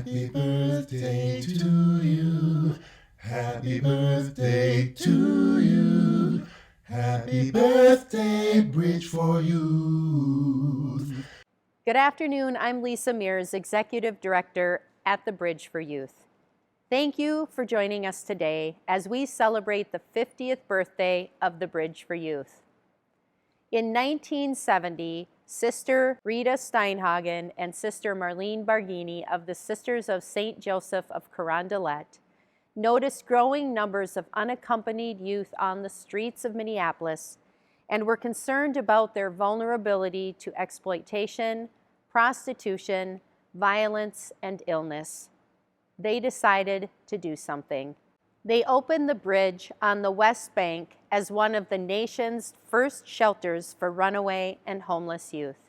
Happy birthday to you. Happy birthday to you. Happy birthday, Bridge for Youth. Good afternoon. I'm Lisa Mears, Executive Director at the Bridge for Youth. Thank you for joining us today as we celebrate the 50th birthday of the Bridge for Youth. In 1970, Sister Rita Steinhagen and Sister Marlene Barghini of the Sisters of St. Joseph of Carondelet noticed growing numbers of unaccompanied youth on the streets of Minneapolis and were concerned about their vulnerability to exploitation, prostitution, violence, and illness. They decided to do something. They opened the Bridge on the West Bank as one of the nation's first shelters for runaway and homeless youth.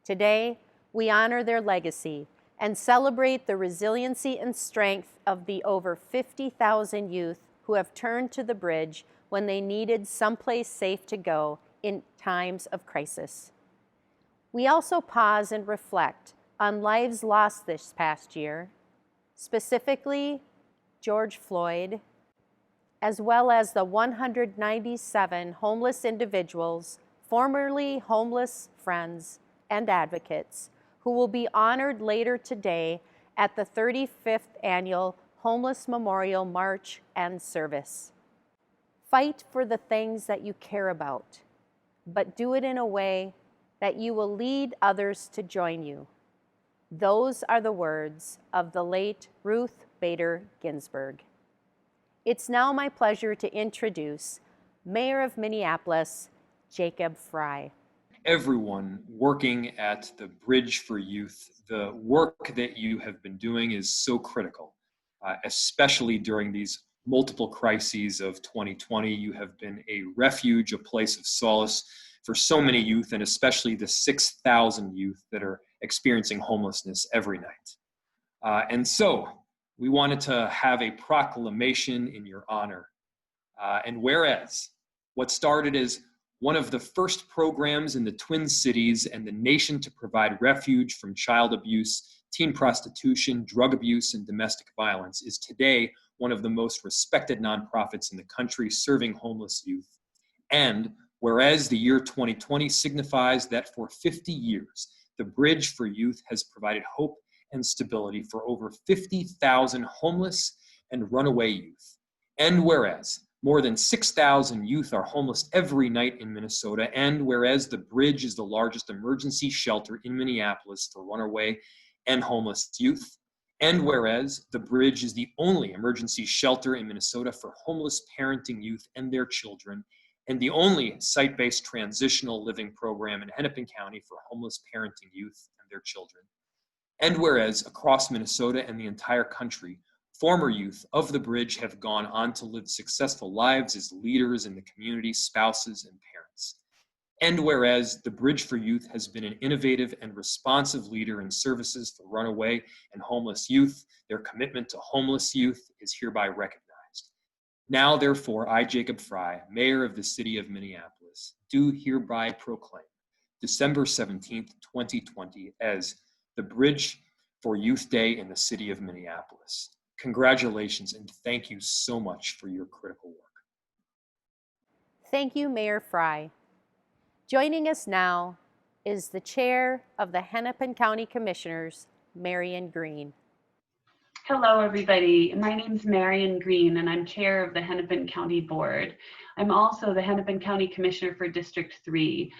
Today, we honor their legacy and celebrate the resiliency and strength of the over 50,000 youth who have turned to the Bridge when they needed someplace safe to go in times of crisis. We also pause and reflect on lives lost this past year, specifically George Floyd, as well as the 197 homeless individuals, formerly homeless friends and advocates, who will be honored later today at the 35th Annual Homeless Memorial March and Service. Fight for the things that you care about, but do it in a way that you will lead others to join you. Those are the words of the late Ruth Bader Ginsburg. It's now my pleasure to introduce Mayor of Minneapolis, Jacob Fry. Everyone working at the Bridge for Youth, the work that you have been doing is so critical, especially during these multiple crises of 2020. You have been a refuge, a place of solace for so many youth, and especially the 6,000 youth that are experiencing homelessness every night. And so we wanted to have a proclamation in your honor. And whereas what started as one of the first programs in the Twin Cities and the nation to provide refuge from child abuse, teen prostitution, drug abuse, and domestic violence is today one of the most respected nonprofits in the country serving homeless youth. And whereas the year 2020 signifies that for 50 years, the Bridge for Youth has provided hope and stability for over 50,000 homeless and runaway youth. And whereas more than 6,000 youth are homeless every night in Minnesota, and whereas the Bridge is the largest emergency shelter in Minneapolis for runaway and homeless youth, and whereas the Bridge is the only emergency shelter in Minnesota for homeless parenting youth and their children, and the only site-based transitional living program in Hennepin County for homeless parenting youth and their children. And whereas across Minnesota and the entire country, former youth of the Bridge have gone on to live successful lives as leaders in the community, spouses, and parents. And whereas the Bridge for Youth has been an innovative and responsive leader in services for runaway and homeless youth, their commitment to homeless youth is hereby recognized. Now, therefore, I, Jacob Fry, Mayor of the City of Minneapolis, do hereby proclaim December 17th, 2020 as the Bridge for Youth Day in the City of Minneapolis. Congratulations and thank you so much for your critical work. Thank you, Mayor Fry. Joining us now is the Chair of the Hennepin County Commissioners, Marion Green. Hello, everybody. My name is Marion Green, and I'm chair of the Hennepin County Board. I'm also the Hennepin County Commissioner for District 3,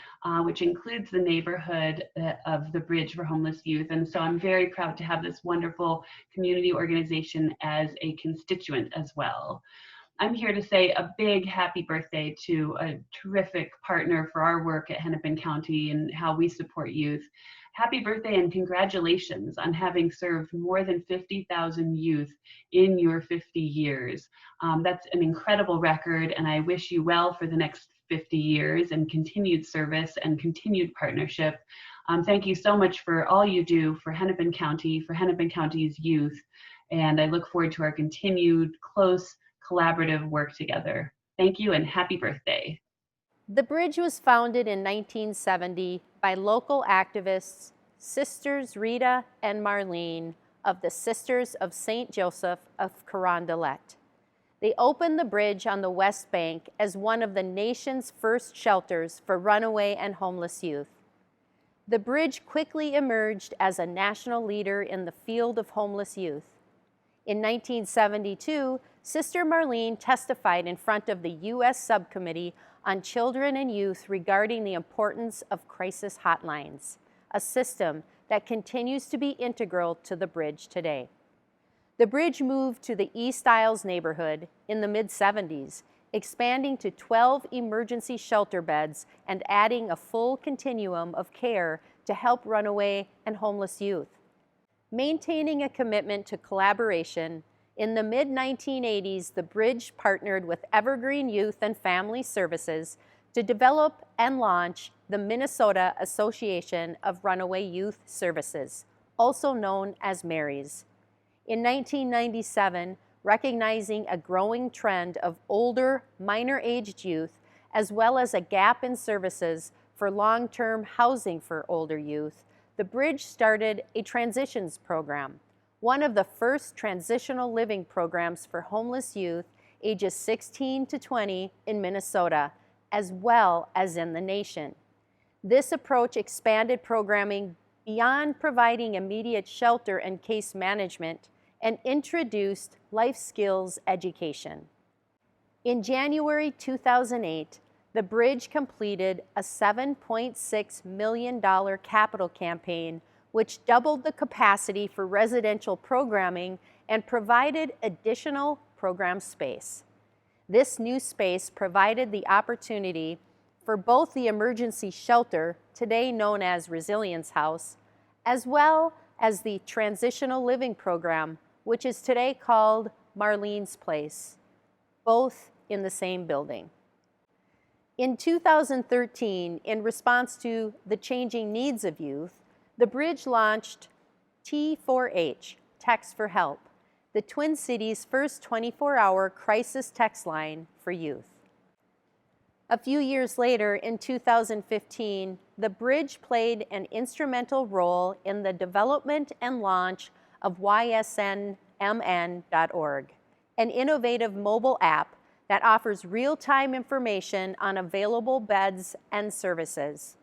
which includes the neighborhood of the Bridge for Homeless Youth. And so I'm very proud to have this wonderful community organization as a constituent as well. I'm here to say a big happy birthday to a terrific partner for our work at Hennepin County and how we support youth. Happy birthday and congratulations on having served more than 50,000 youth in your 50 years. That's an incredible record, and I wish you well for the next 50 years and continued service and continued partnership. Thank you so much for all you do for Hennepin County, for Hennepin County's youth, and I look forward to our continued close collaborative work together. Thank you and happy birthday. The Bridge was founded in 1970 by local activists, Sisters Rita and Marlene, of the Sisters of St. Joseph of Carondelet. They opened the bridge on the West Bank as one of the nation's first shelters for runaway and homeless youth. The bridge quickly emerged as a national leader in the field of homeless youth. In 1972, Sister Marlene testified in front of the U.S. Subcommittee on Children and Youth regarding the importance of crisis hotlines, a system that continues to be integral to the bridge today. The bridge moved to the East Isles neighborhood in the mid-70s, expanding to 12 emergency shelter beds and adding a full continuum of care to help runaway and homeless youth. Maintaining a commitment to collaboration, in the mid-1980s, the bridge partnered with Evergreen Youth and Family Services to develop and launch the Minnesota Association of Runaway Youth Services, also known as MARYS. In 1997, recognizing a growing trend of older, minor-aged youth, as well as a gap in services for long-term housing for older youth, the bridge started a transitions program, one of the first transitional living programs for homeless youth ages 16 to 20 in Minnesota, as well as in the nation. This approach expanded programming beyond providing immediate shelter and case management and introduced life skills education. In January 2008, the bridge completed a $7.6 million capital campaign, which doubled the capacity for residential programming and provided additional program space. This new space provided the opportunity for both the emergency shelter, today known as Resilience House, as well as the transitional living program, which is today called Marlene's Place, both in the same building. In 2013, in response to the changing needs of youth, the bridge launched T4H, Text for Help, the Twin Cities' first 24-hour crisis text line for youth. A few years later, in 2015, the bridge played an instrumental role in the development and launch of ysnmn.org, an innovative mobile app that offers real-time information on available beds and services.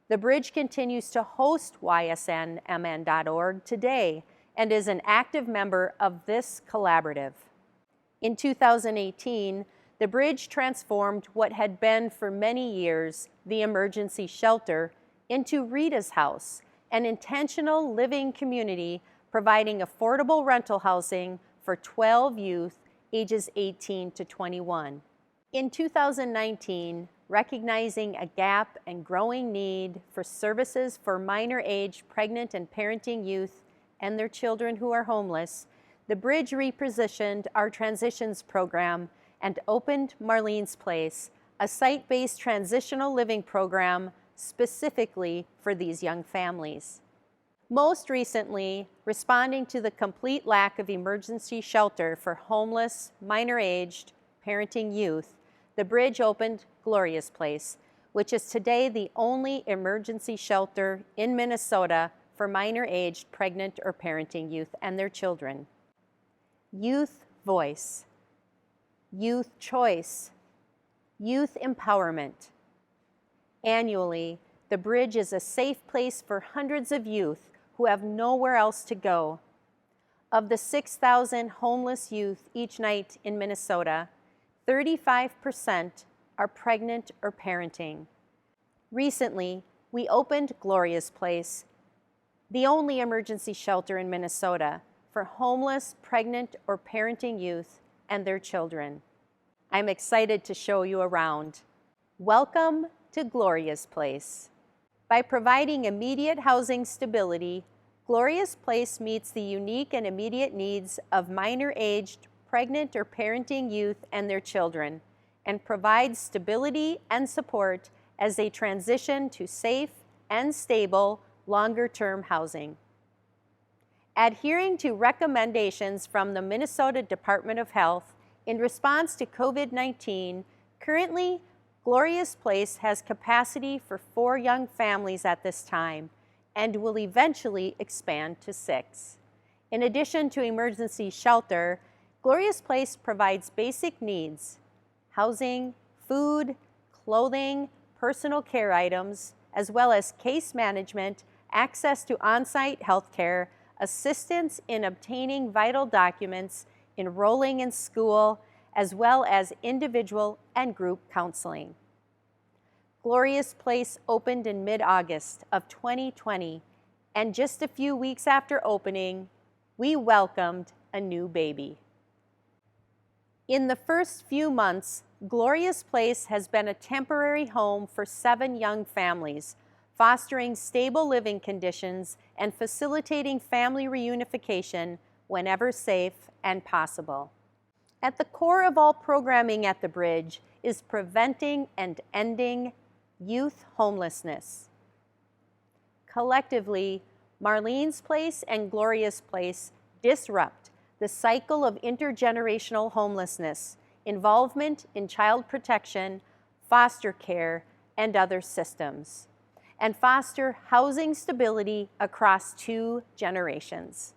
The bridge continues to host ysnmn.org today and is an active member of this collaborative. In 2018, the bridge transformed what had been for many years the emergency shelter into Rita's House, an intentional living community providing affordable rental housing for 12 youth ages 18 to 21. In 2019, recognizing a gap and growing need for services for minor-aged pregnant and parenting youth and their children who are homeless, the bridge repositioned our transitions program and opened Marlene's Place, a site-based transitional living program specifically for these young families. Most recently, responding to the complete lack of emergency shelter for homeless, minor-aged, parenting youth, the bridge opened Gloria's Place, which is today the only emergency shelter in Minnesota for minor-aged, pregnant, or parenting youth and their children. Youth voice, youth choice, youth empowerment. Annually, the bridge is a safe place for hundreds of youth who have nowhere else to go. Of the 6,000 homeless youth each night in Minnesota, 35% are pregnant or parenting. Recently, we opened Gloria's Place, the only emergency shelter in Minnesota for homeless, pregnant, or parenting youth and their children. I'm excited to show you around. Welcome to Gloria's Place. By providing immediate housing stability, Gloria's Place meets the unique and immediate needs of minor-aged, pregnant, or parenting youth and their children, and provides stability and support as they transition to safe and stable, longer-term housing. Adhering to recommendations from the Minnesota Department of Health in response to COVID-19, currently, Gloria's Place has capacity for 4 young families at this time and will eventually expand to 6. In addition to emergency shelter, Glorious Place provides basic needs: housing, food, clothing, personal care items, as well as case management, access to on-site health care, assistance in obtaining vital documents, enrolling in school, as well as individual and group counseling. Glorious Place opened in mid-August of 2020, and just a few weeks after opening, we welcomed a new baby. In the first few months, Glorious Place has been a temporary home for 7 young families, fostering stable living conditions and facilitating family reunification whenever safe and possible. At the core of all programming at the Bridge is preventing and ending youth homelessness. Collectively, Marlene's Place and Glorious Place disrupt the cycle of intergenerational homelessness, involvement in child protection, foster care, and other systems, and foster housing stability across 2 generations.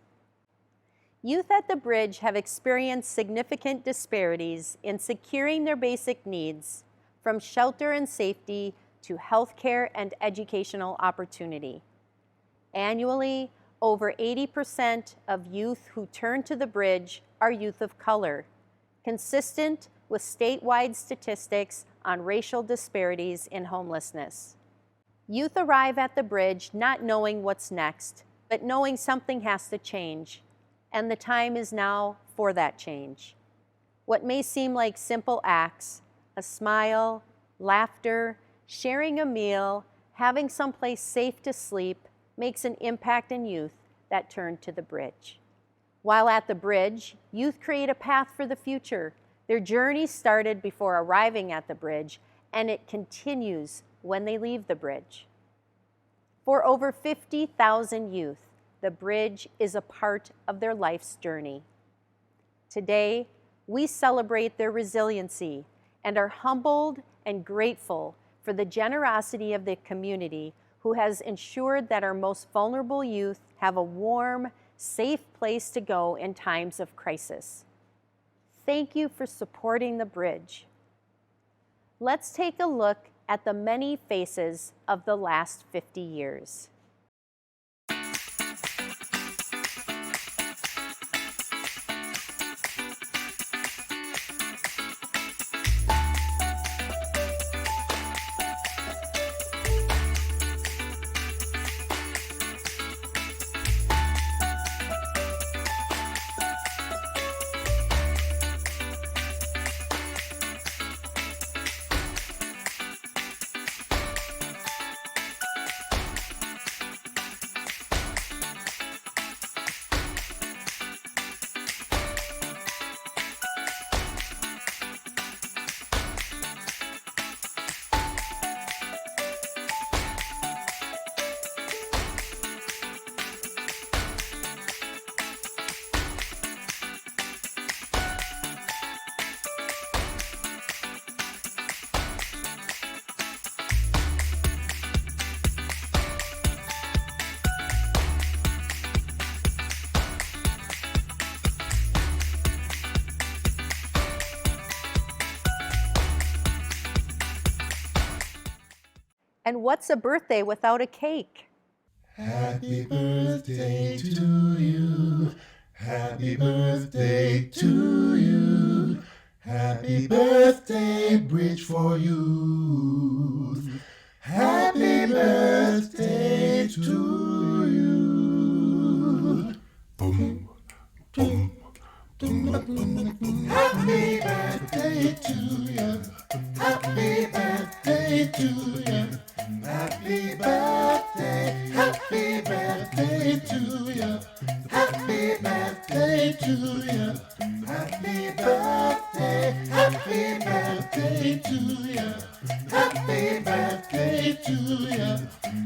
Youth at the Bridge have experienced significant disparities in securing their basic needs, from shelter and safety to healthcare and educational opportunity. Annually, over 80% of youth who turn to the Bridge are youth of color, consistent with statewide statistics on racial disparities in homelessness. Youth arrive at the Bridge not knowing what's next, but knowing something has to change, and the time is now for that change. What may seem like simple acts, a smile, laughter, sharing a meal, having someplace safe to sleep, makes an impact in youth that turn to the Bridge. While at the Bridge, youth create a path for the future. Their journey started before arriving at the Bridge, and it continues when they leave the Bridge. For over 50,000 youth, the Bridge is a part of their life's journey. Today, we celebrate their resiliency and are humbled and grateful for the generosity of the community who has ensured that our most vulnerable youth have a warm, safe place to go in times of crisis. Thank you for supporting the Bridge. Let's take a look at the many faces of the last 50 years. And what's a birthday without a cake? Happy birthday to you. Happy birthday to you. Happy birthday, Bridge for Youth. Happy birthday to you. Boom, boom, boom, boom, boom. Happy birthday to you. Happy birthday to you. Happy birthday to you. Happy birthday to you. Happy birthday to you. Happy birthday to you.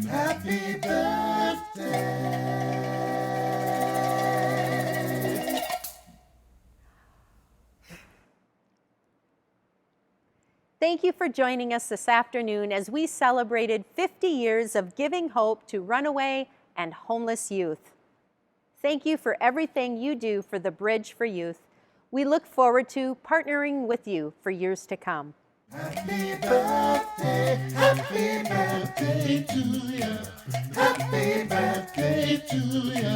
Happy birthday. Thank you for joining us this afternoon as we celebrated 50 years of giving hope to runaway and homeless youth. Thank you for everything you do for the Bridge for Youth. We look forward to partnering with you for years to come. Happy birthday to you. Happy birthday to you.